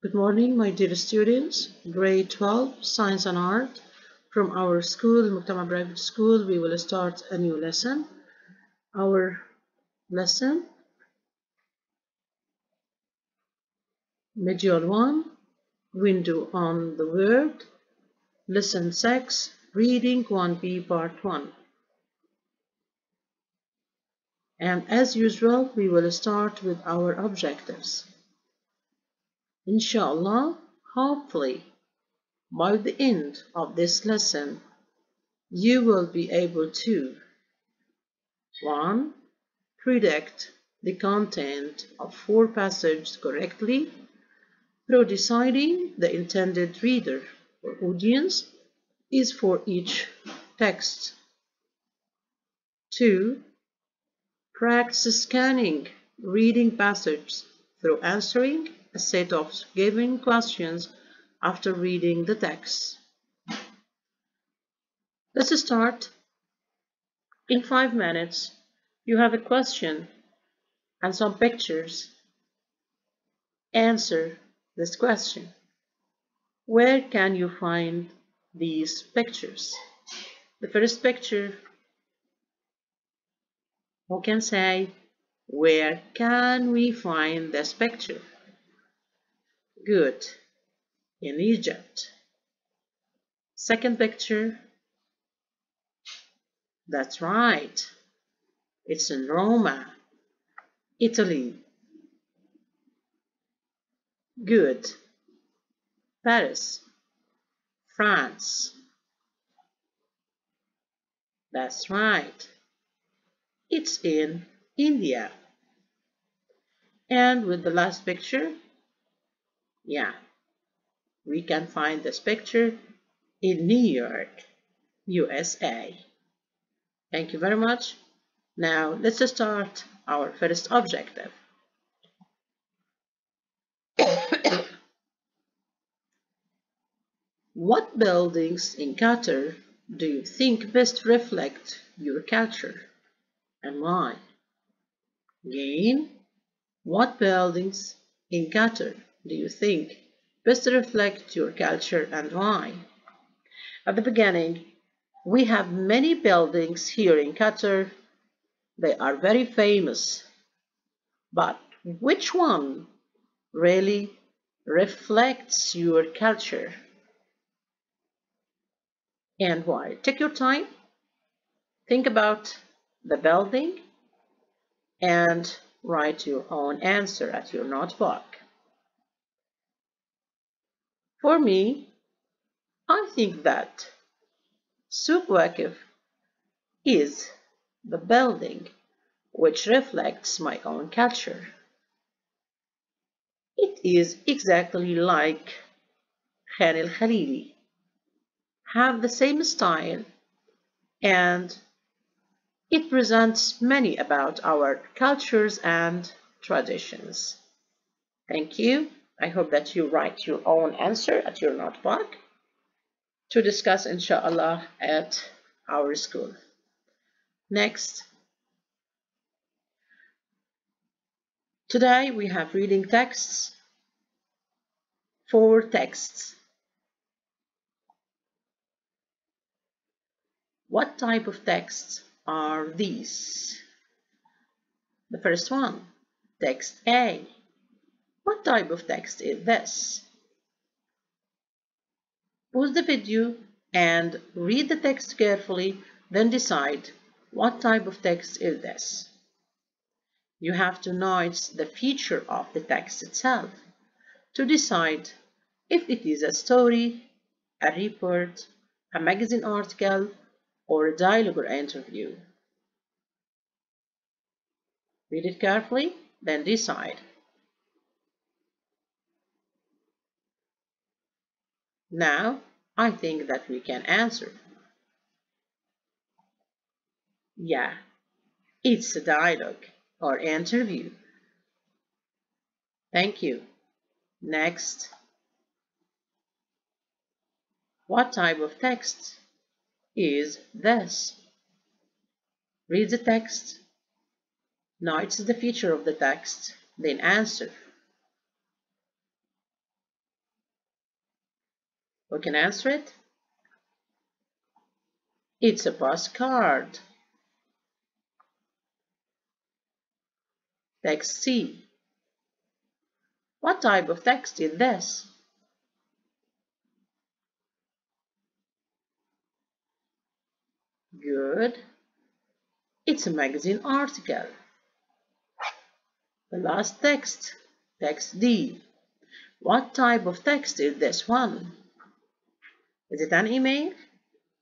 Good morning, my dear students. Grade 12, Science and Art. From our school, Muqtama Private School, we will start a new lesson. Our lesson, Module 1, Window on the World, Lesson 6, Reading 1B, Part 1. And as usual, we will start with our objectives. Inshallah, hopefully, by the end of this lesson, you will be able to 1. Predict the content of 4 passages correctly through deciding the intended reader or audience is for each text. 2. Practice scanning reading passages through answering a set of given questions after reading the text. Let's start. In 5 minutes, you have a question and some pictures. Answer this question. Where can you find these pictures? The first picture, who can say, where can we find this picture? Good, in Egypt. Second picture, that's right, it's in Roma, Italy. Good, Paris, France. That's right, it's in India. And with the last picture, yeah, we can find this picture in New York, USA. Thank you very much. Now let's start our first objective. What buildings in Qatar do you think best reflect your culture and why? Again, what buildings in Qatar do you think best reflect your culture and why? At the beginning, we have many buildings here in Qatar. They are very famous. But which one really reflects your culture and why? Take your time, think about the building, and write your own answer at your notebook. For me, I think that Souq Waqif is the building which reflects my own culture. It is exactly like Khan el-Khalili, have the same style, and it presents many about our cultures and traditions. Thank you. I hope that you write your own answer at your notebook to discuss, inshallah, at our school. Next, today we have reading texts, 4 texts. What type of texts are these? The first one, text A. What type of text is this? Pause the video and read the text carefully, then decide what type of text is this. You have to notice the feature of the text itself to decide if it is a story, a report, a magazine article, or a dialogue or interview. Read it carefully, then decide. Now, I think that we can answer. Yeah, it's a dialogue or interview. Thank you. Next. What type of text is this? Read the text, notice the feature of the text, then answer. Who can answer it? It's a postcard. Text C. What type of text is this? Good. It's a magazine article. The last text. Text D. What type of text is this one? Is it an email,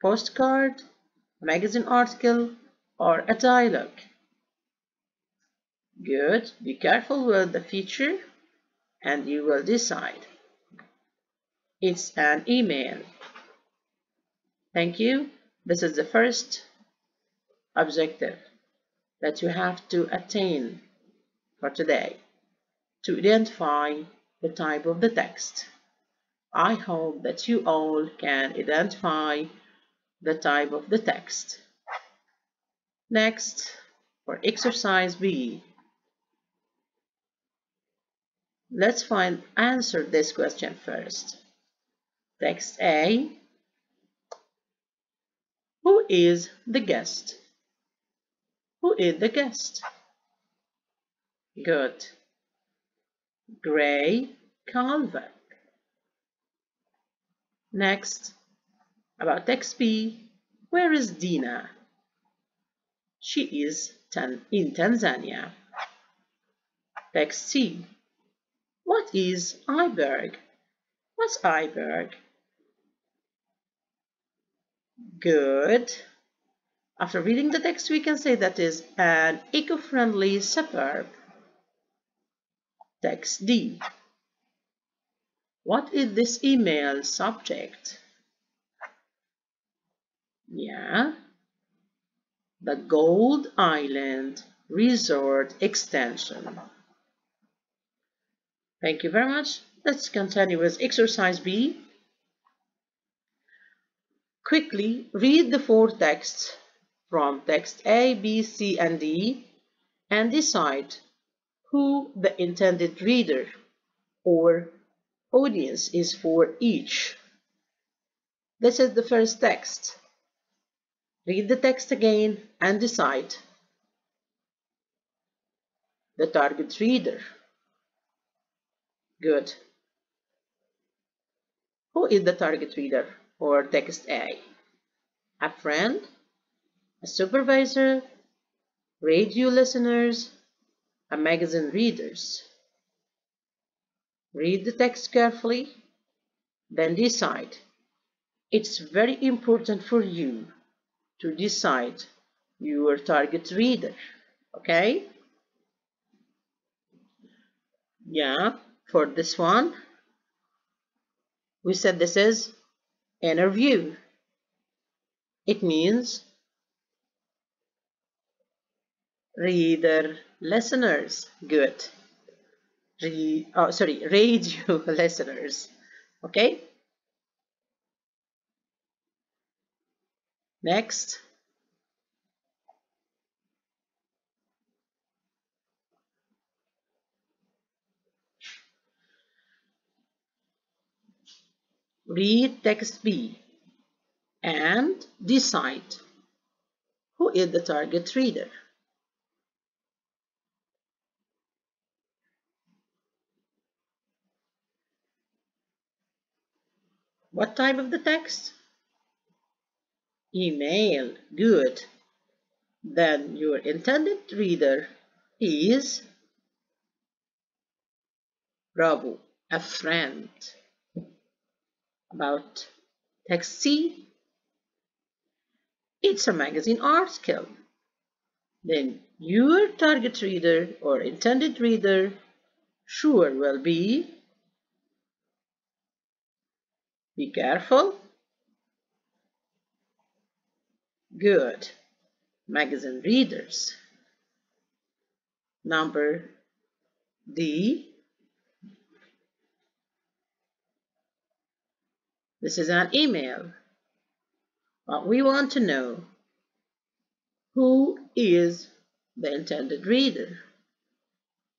postcard, a magazine article, or a dialogue? Good. Be careful with the feature and you will decide. It's an email. Thank you. This is the first objective that you have to attain for today, to identify the type of the text. I hope that you all can identify the type of the text. Next, for exercise B, let's answer this question first. Text A. Who is the guest? Who is the guest? Good. Gray Calvert. Next, about text B, where is Dina? She is in Tanzania. Text C, what is iceberg? What's iceberg? Good. After reading the text, we can say that is an eco-friendly suburb. Text D. What is this email subject? Yeah, the Gold Island Resort Extension. Thank you very much. Let's continue with exercise B. Quickly read the four texts from text A, B, C, and D and decide who the intended reader or audience is for each. This is the first text. Read the text again and decide the target reader. Good. Who is the target reader for text A? A friend, a supervisor, radio listeners, a magazine readers. Read the text carefully, then decide. It's very important for you to decide your target reader, okay? Yeah, for this one, we said this is interview. It means reader listeners. Good. Radio listeners. Okay. Next. Read text B and decide who is the target reader. What type of the text? Email. Good. Then your intended reader is Bravo, a friend. About text C, it's a magazine article. Then your target reader or intended reader sure will be careful. Good. Magazine readers. Number D. This is an email. But we want to know who is the intended reader.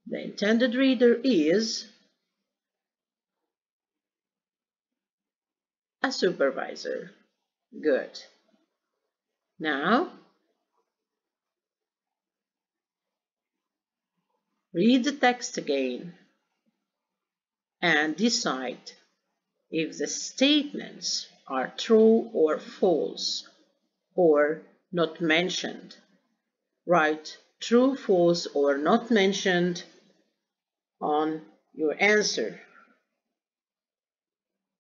The intended reader is a supervisor. Good. Now, read the text again and decide if the statements are true or false or not mentioned. Write true, false, or not mentioned on your answer.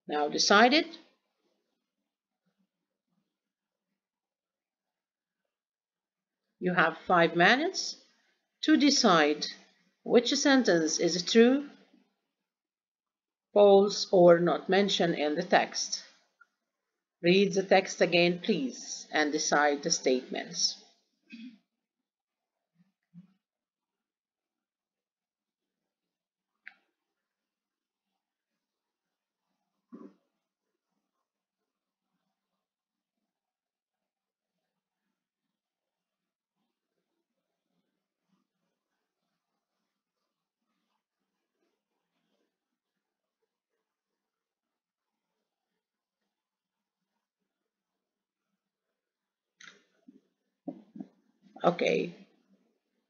Now decide it. You have 5 minutes to decide which sentence is true, false, or not mentioned in the text. Read the text again, please, and decide the statements. Okay,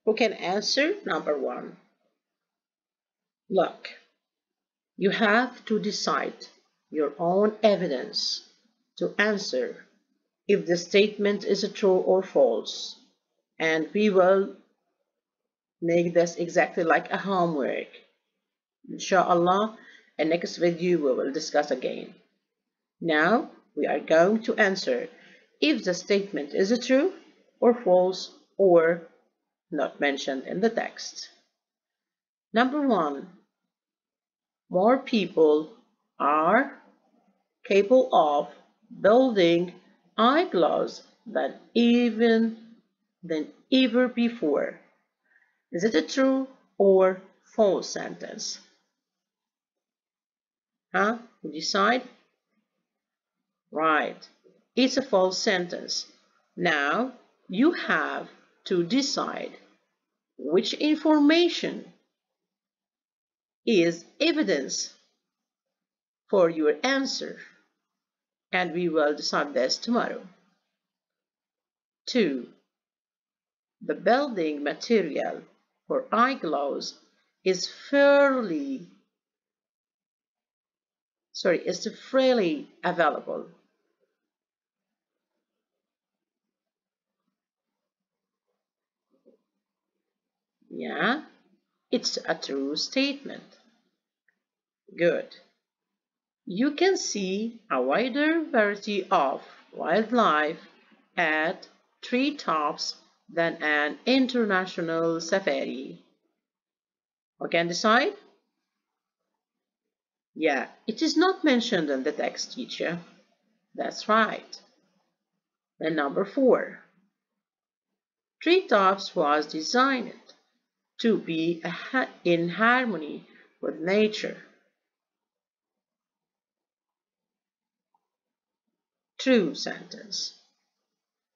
who can answer number 1? Look, you have to decide your own evidence to answer if the statement is true or false, and we will make this exactly like a homework. Inshallah, in next video we will discuss again. Now we are going to answer if the statement is true or false or not mentioned in the text. Number 1, more people are capable of building igloos than ever before. Is it a true or false sentence? You decide? Right. It's a false sentence. Now you have to decide which information is evidence for your answer, and we will decide this tomorrow. 2. The building material for igloos is freely available. Yeah, it's a true statement. Good. You can see a wider variety of wildlife at treetops than an international safari. Who can decide? Yeah, it is not mentioned in the text, teacher. That's right. Then number 4. Treetops was designed to be in harmony with nature. True sentence.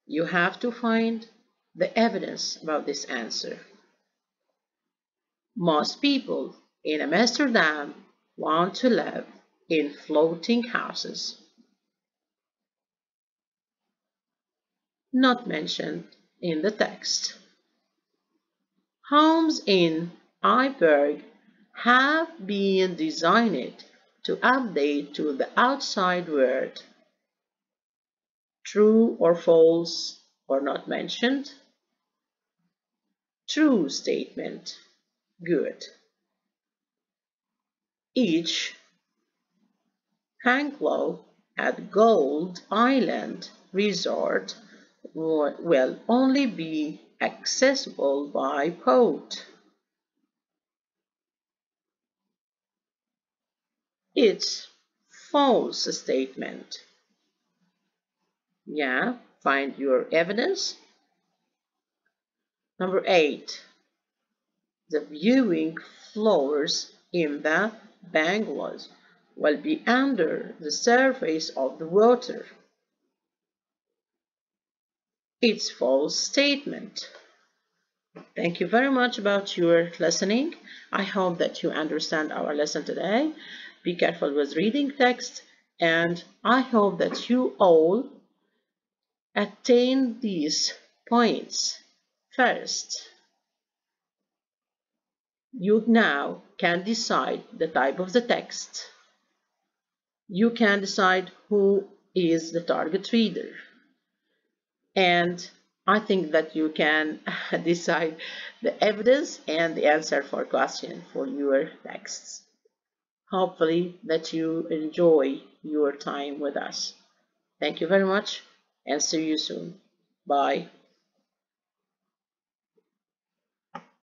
You have to find the evidence about this answer. Most people in Amsterdam want to live in floating houses. Not mentioned in the text. Homes in Eiberg have been designed to update to the outside world. True or false or not mentioned? True statement. Good. Each bungalow at Gold Island Resort will only be accessible by boat. It's false statement. Yeah, find your evidence. Number 8. The viewing floors in the bungalows will be under the surface of the water. It's false statement. Thank you very much about your listening. I hope that you understand our lesson today. Be careful with reading text And I hope that you all attain these points. First, you now can decide the type of the text. You can decide who is the target reader. And I think that you can decide the evidence and the answer for question for your texts. Hopefully that you enjoy your time with us. Thank you very much and see you soon. Bye.